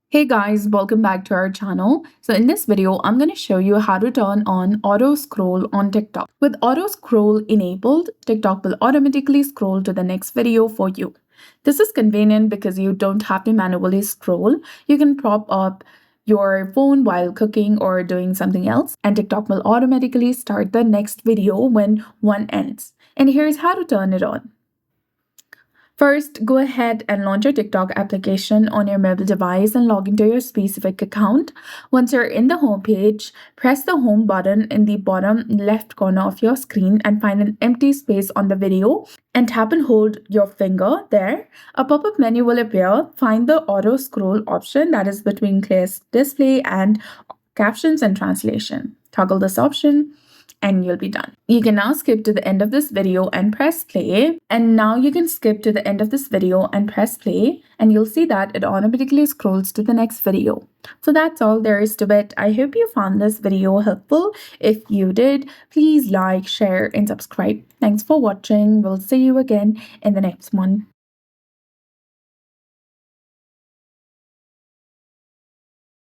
Hey guys, welcome back to our channel. So in this video, I'm going to show you how to turn on auto scroll on TikTok. With auto scroll enabled, TikTok will automatically scroll to the next video for you. This is convenient because you don't have to manually scroll. You can prop up your phone while cooking or doing something else, and TikTok will automatically start the next video when one ends. And here's how to turn it on. First, go ahead and launch your TikTok application on your mobile device and log into your specific account. Once you're in the home page, press the home button in the bottom left corner of your screen and find an empty space on the video and tap and hold your finger there. A pop-up menu will appear. Find the auto scroll option that is between clear display and captions and translation. Toggle this option and you'll be done. You can now skip to the end of this video and press play. And now you can skip to the end of this video and press play, and you'll see that it automatically scrolls to the next video. So that's all there is to it. I hope you found this video helpful. If you did, please like, share, and subscribe. Thanks for watching. We'll see you again in the next one.